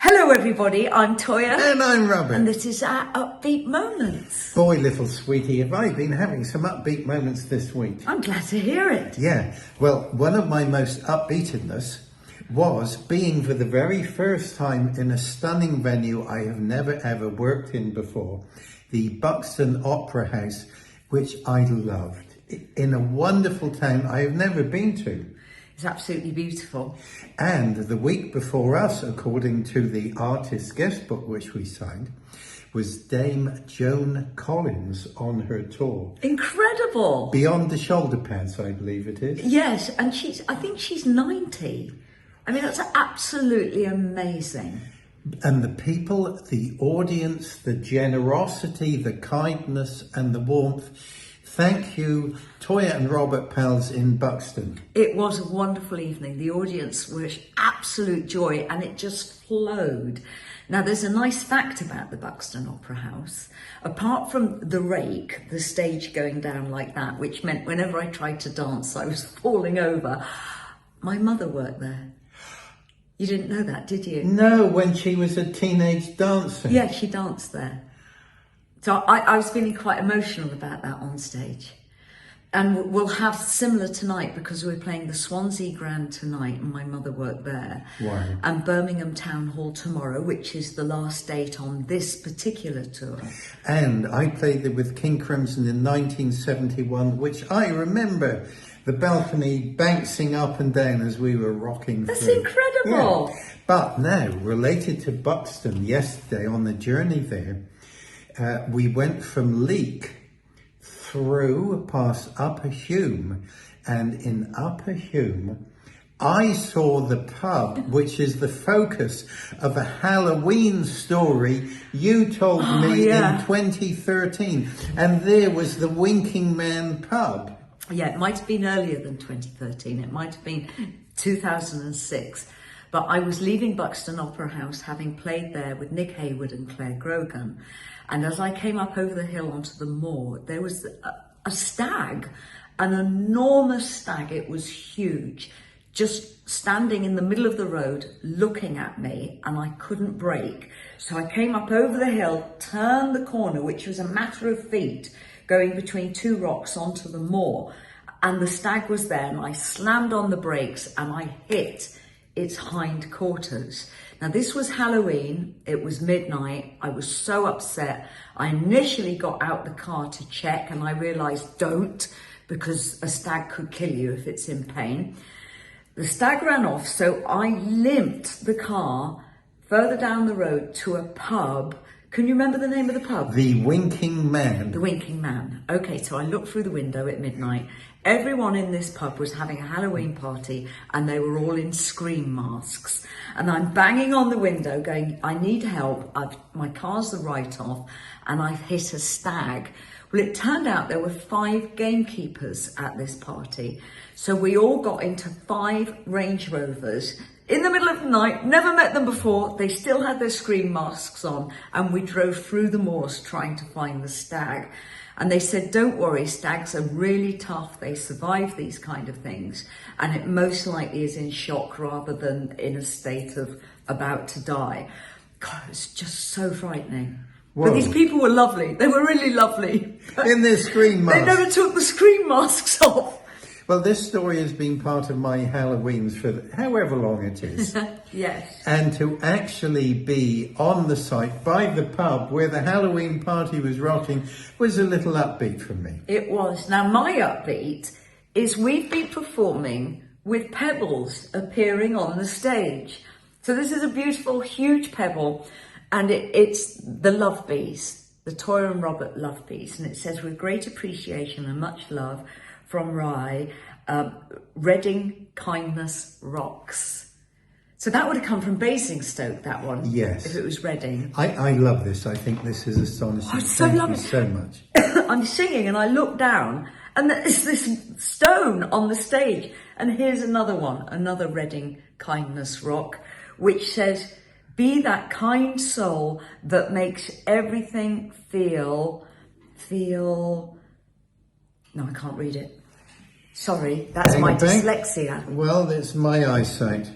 Hello everybody, I'm Toyah. And I'm Robert. And this is our Upbeat Moments. Boy, little sweetie, have I been having some upbeat moments this week. I'm glad to hear it. Yeah, well, one of my most upbeatedness was being for the very first time in a stunning venue I have never ever worked in before, the Buxton Opera House, which I loved, in a wonderful town I have never been to. It's absolutely beautiful. And the week before us, according to the artist's guest book which we signed, was Dame Joan Collins on her tour. Incredible. Beyond the Shoulder Pads, I believe it is. Yes, and I think she's 90. I mean, that's absolutely amazing. And the people, the audience, the generosity, the kindness and the warmth. Thank you, Toyah and Robert Pals in Buxton. It was a wonderful evening. The audience was absolute joy and it just flowed. Now, there's a nice fact about the Buxton Opera House. Apart from the rake, the stage going down like that, which meant whenever I tried to dance, I was falling over, my mother worked there. You didn't know that, did you? No, when she was a teenage dancer. Yeah, she danced there. So I was feeling quite emotional about that on stage. And we'll have similar tonight because we're playing the Swansea Grand tonight and my mother worked there. Wow. And Birmingham Town Hall tomorrow, which is the last date on this particular tour. And I played there with King Crimson in 1971, which I remember the balcony bouncing up and down as we were rocking That's through. incredible. Yeah. But now, related to Buxton, yesterday on the journey there, we went from Leek through past Upper Hume, and in Upper Hume I saw the pub which is the focus of a Halloween story you told me in 2013, and there was the Winking Man pub. Yeah, it might have been earlier than 2013, it might have been 2006. But I was leaving Buxton Opera House, having played there with Nick Hayward and Claire Grogan. And as I came up over the hill onto the moor, there was a stag, an enormous stag. It was huge, just standing in the middle of the road, looking at me, and I couldn't brake. So I came up over the hill, turned the corner, which was a matter of feet, going between two rocks onto the moor. And the stag was there, and I slammed on the brakes and I hit its hind quarters. Now this was Halloween, it was midnight, I was so upset. I initially got out the car to check and I realised don't, because a stag could kill you if it's in pain. The stag ran off, so I limped the car further down the road to a pub. Can you remember the name of the pub? The Winking Man. The Winking Man. Okay, so I looked through the window at midnight. Everyone in this pub was having a Halloween party and they were all in scream masks. And I'm banging on the window going, I need help. My car's the write-off and I've hit a stag. Well, it turned out there were 5 gamekeepers at this party. So we all got into 5 Range Rovers in the middle of the night, never met them before. They still had their scream masks on and we drove through the moors trying to find the stag. And they said, don't worry, stags are really tough. They survive these kind of things. And it most likely is in shock rather than in a state of about to die. God, it's just so frightening. Whoa. But these people were lovely. They were really lovely. In their scream masks. They never took the scream masks off. Well, this story has been part of my Halloweens for however long it is. Yes. And to actually be on the site by the pub where the Halloween party was rocking was a little upbeat for me. It was. Now, my upbeat is we've been performing with pebbles appearing on the stage. So this is a beautiful, huge pebble, and it's the Love Bees, the Toyah and Robert Love Bees. And it says, with great appreciation and much love, from Rye, Reading Kindness Rocks. So that would have come from Basingstoke, that one. Yes. If it was Reading. I love this. I think this is astonishing. I so Thank love you it. so much. I'm singing and I look down and there's this stone on the stage. And here's another one, another Reading Kindness Rock, which says, be that kind soul that makes everything feel, no, I can't read it. Sorry, that's my dyslexia. Well, it's my eyesight.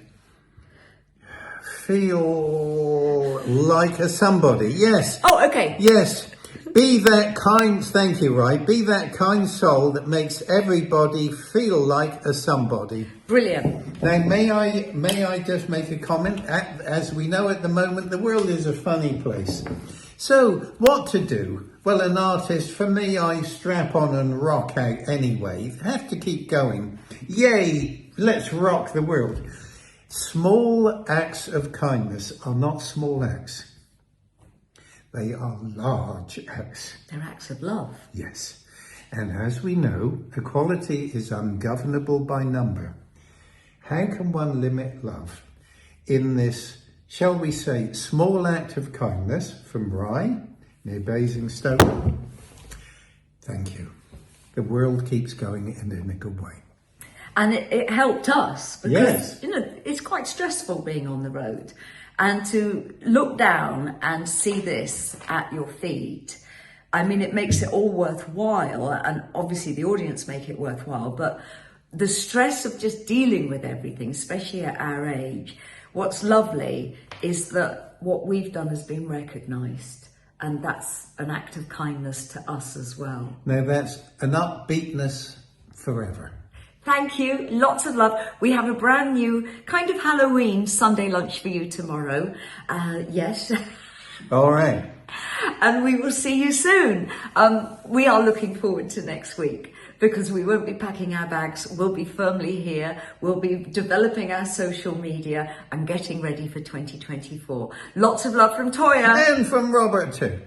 feel like a somebody. Yes. Oh, okay. Yes. Be that kind, thank you, right? Be that kind soul that makes everybody feel like a somebody. Brilliant. Now, may I just make a comment? As we know at the moment, the world is a funny place. So, what to do? Well, an artist, for me, I strap on and rock out anyway. Have to keep going. Yay, let's rock the world. Small acts of kindness are not small acts. They are large acts. They're acts of love. Yes. And as we know, equality is ungovernable by number. How can one limit love in this, shall we say, small act of kindness from Rye, near Basingstoke? Thank you. The world keeps going in a good way. And it helped us because, Yes. you know, it's quite stressful being on the road. And to look down and see this at your feet, I mean, it makes it all worthwhile. And obviously the audience make it worthwhile. But the stress of just dealing with everything, especially at our age, what's lovely is that what we've done has been recognised. And that's an act of kindness to us as well. Now that's an upbeatness forever. Thank you. Lots of love. We have a brand new kind of Halloween Sunday lunch for you tomorrow. Yes. All right. And we will see you soon. We are looking forward to next week because we won't be packing our bags. We'll be firmly here. We'll be developing our social media and getting ready for 2024. Lots of love from Toyah. And from Robert too.